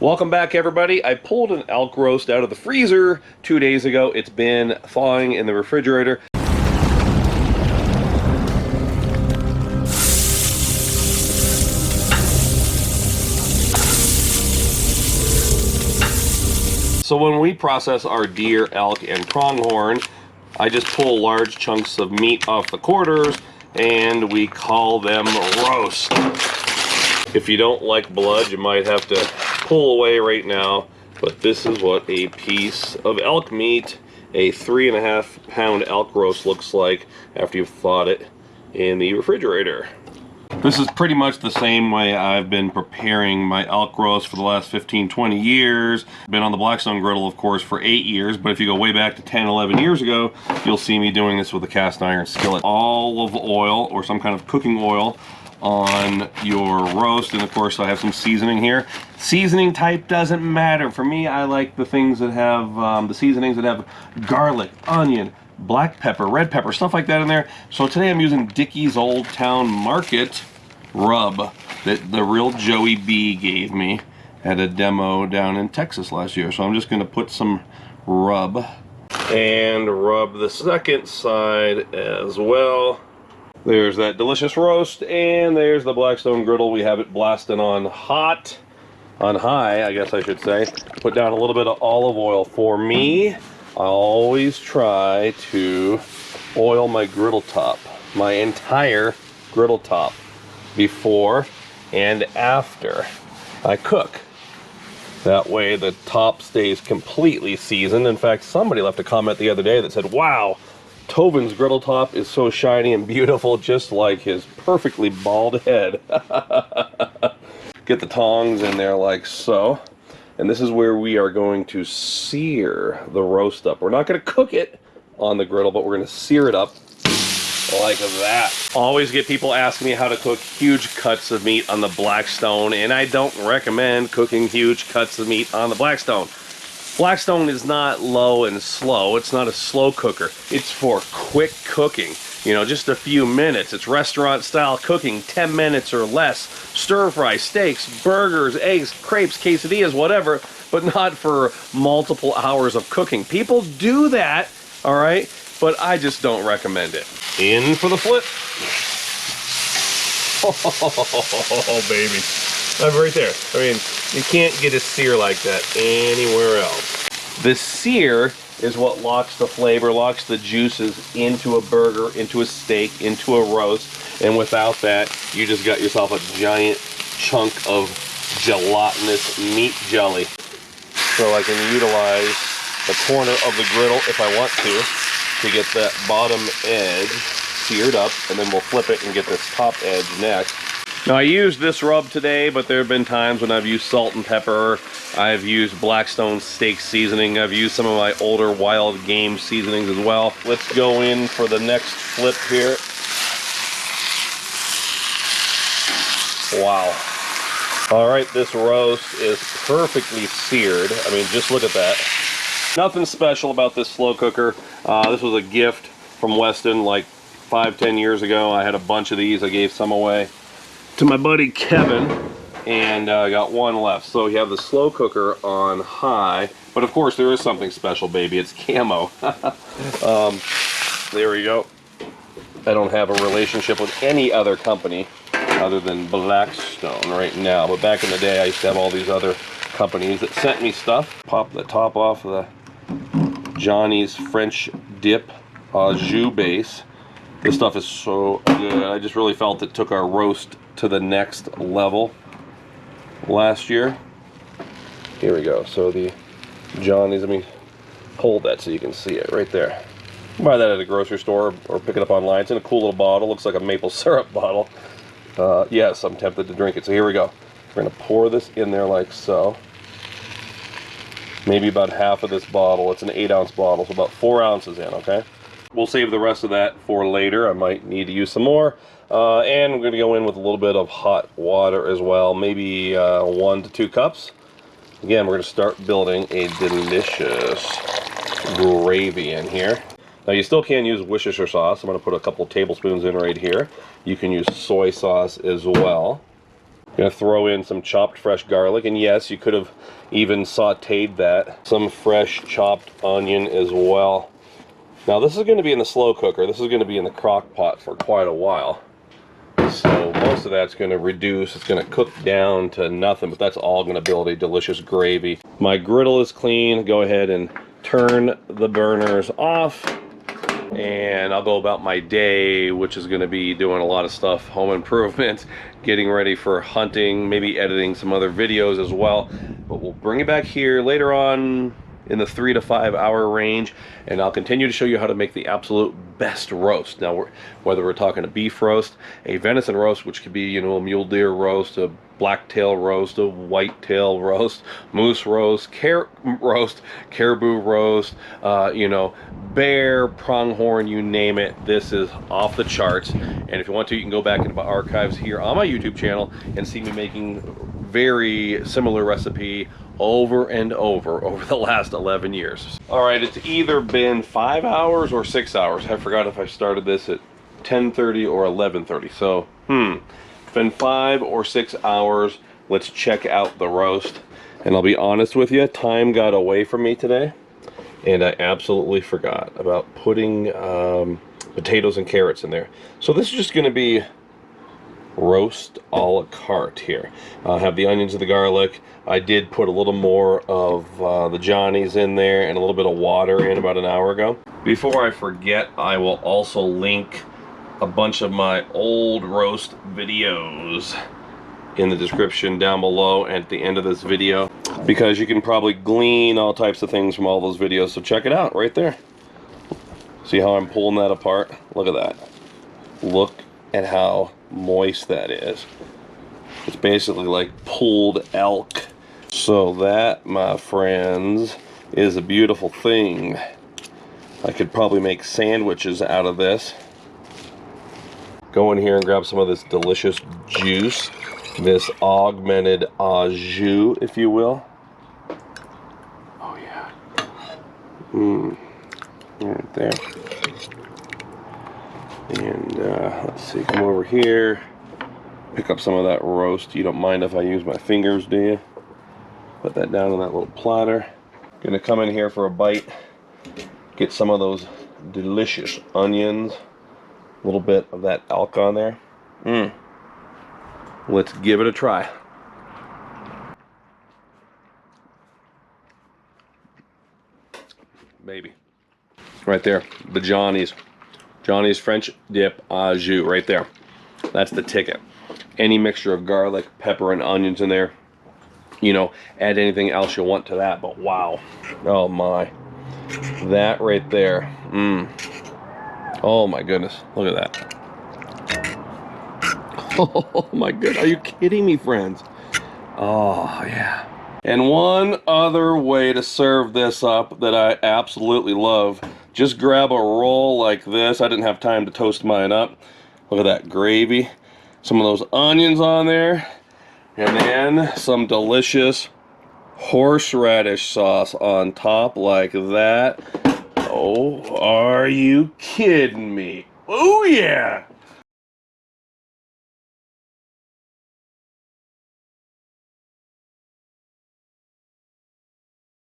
Welcome back, everybody. I pulled an elk roast out of the freezer 2 days ago. It's been thawing in the refrigerator. So when we process our deer, elk, and pronghorn, I just pull large chunks of meat off the quarters and we call them roast. If you don't like blood, you might have to pull away right now, but this is what a piece of elk meat, a 3.5 pound elk roast, looks like after you've thawed it in the refrigerator. This is pretty much the same way I've been preparing my elk roast for the last 15-20 years. Been on the Blackstone griddle, of course, for 8 years, but if you go way back to 10-11 years ago, you'll see me doing this with a cast iron skillet. Olive oil or some kind of cooking oil on your roast, and of course I have some seasoning here. Seasoning type doesn't matter. For me, I like the things that have, the seasonings that have garlic, onion, black pepper, red pepper, stuff like that in there. So today I'm using Dickey's Old Town Market rub that the real Joey B gave me at a demo down in Texas last year. So I'm just going to put some rub and rub the second side as well. There's that delicious roast, and there's the Blackstone griddle. We have it blasting on hot, on high, I guess I should say. Put down a little bit of olive oil. For me, I always try to oil my griddle top, my entire griddle top, before and after I cook. That way the top stays completely seasoned. In fact, somebody left a comment the other day that said, wow, Toven's griddle top is so shiny and beautiful, just like his perfectly bald head. Get the tongs in there like so. And this is where we are going to sear the roast up. We're not going to cook it on the griddle, but we're going to sear it up like that. Always get people asking me how to cook huge cuts of meat on the Blackstone, and I don't recommend cooking huge cuts of meat on the Blackstone. Blackstone is not low and slow. It's not a slow cooker. It's for quick cooking. You know, just a few minutes. It's restaurant style cooking, 10 minutes or less. Stir fry, steaks, burgers, eggs, crepes, quesadillas, whatever, but not for multiple hours of cooking. People do that, all right, but I just don't recommend it. In for the flip. Oh, baby. I'm right there. I mean, you can't get a sear like that anywhere else. The sear is what locks the flavor, locks the juices into a burger, into a steak, into a roast, and without that, you just got yourself a giant chunk of gelatinous meat jelly. So I can utilize the corner of the griddle if I want to get that bottom edge seared up, and then we'll flip it and get this top edge next. Now I used this rub today, but there have been times when I've used salt and pepper. I've used Blackstone steak seasoning. I've used some of my older wild game seasonings as well. Let's go in for the next flip here. Wow. All right, this roast is perfectly seared. I mean, just look at that. Nothing special about this slow cooker. This was a gift from Weston like 5-10 years ago. I had a bunch of these. I gave some away to my buddy Kevin, and I got one left. So you have the slow cooker on high, but of course there is something special, baby. It's camo. There we go. I don't have a relationship with any other company other than Blackstone right now, but back in the day I used to have all these other companies that sent me stuff. Pop the top off of the Johnny's French dip au jus base. This stuff is so good. I just really felt it took our roast to the next level last year. Here we go. So the Johnny's, let me hold that so you can see it right there. Buy that at a grocery store or pick it up online. It's in a cool little bottle. Looks like a maple syrup bottle. Yes, I'm tempted to drink it. So here we go. We're going to pour this in there like so. Maybe about half of this bottle. It's an 8-ounce bottle, so about 4 ounces in, okay? We'll save the rest of that for later. I might need to use some more. And we're going to go in with a little bit of hot water as well, maybe 1 to 2 cups. Again, we're going to start building a delicious gravy in here. Now you still can use Worcestershire sauce. I'm going to put a couple tablespoons in right here. You can use soy sauce as well. Gonna throw in some chopped fresh garlic, and yes, you could have even sauteed that. Some fresh chopped onion as well. Now this is gonna be in the slow cooker. This is gonna be in the crock pot for quite a while. So most of that's gonna reduce. It's gonna cook down to nothing, but that's all gonna build a delicious gravy. My griddle is clean. Go ahead and turn the burners off. And I'll go about my day, which is going to be doing a lot of stuff, home improvement, getting ready for hunting, maybe editing some other videos as well. But we'll bring it back here later on in the 3 to 5 hour range, and I'll continue to show you how to make the absolute best roast. Now, whether we're talking a beef roast, a venison roast, which could be, you know, a mule deer roast, a blacktail roast, a whitetail roast, moose roast, caribou roast, you know, bear, pronghorn, you name it. This is off the charts. And if you want to, you can go back into my archives here on my YouTube channel and see me making very similar recipe over and over the last 11 years. All right, it's either been 5 hours or 6 hours. I forgot if I started this at 10:30 or 11:30. So, it's been 5 or 6 hours. Let's check out the roast. And I'll be honest with you, time got away from me today, and I absolutely forgot about putting potatoes and carrots in there. So this is just going to be roast a la carte here. I have the onions and the garlic. I did put a little more of the Johnnies in there and a little bit of water in about an hour ago. Before I forget, I will also link a bunch of my old roast videos in the description down below and at the end of this video, because you can probably glean all types of things from all those videos. So check it out right there. See how I'm pulling that apart? Look at that. Look at how moist that is. It's basically like pulled elk. So that, my friends, is a beautiful thing. I could probably make sandwiches out of this. Go in here and grab some of this delicious juice, this augmented au jus, if you will. Oh yeah. Right there. And let's see, come over here, pick up some of that roast. You don't mind if I use my fingers, do you? Put that down on that little platter. Gonna come in here for a bite, get some of those delicious onions, a little bit of that elk on there. Let's give it a try. Baby. Right there, the Johnny's French dip au jus, right there. That's the ticket. Any mixture of garlic, pepper, and onions in there. You know, add anything else you want to that, but wow. Oh my. That right there. Oh my goodness, look at that. Oh my goodness, are you kidding me, friends? Oh yeah. And one other way to serve this up that I absolutely love, just grab a roll like this. I didn't have time to toast mine up. Look at that gravy. Some of those onions on there. And then some delicious horseradish sauce on top like that. Oh, are you kidding me? Oh yeah!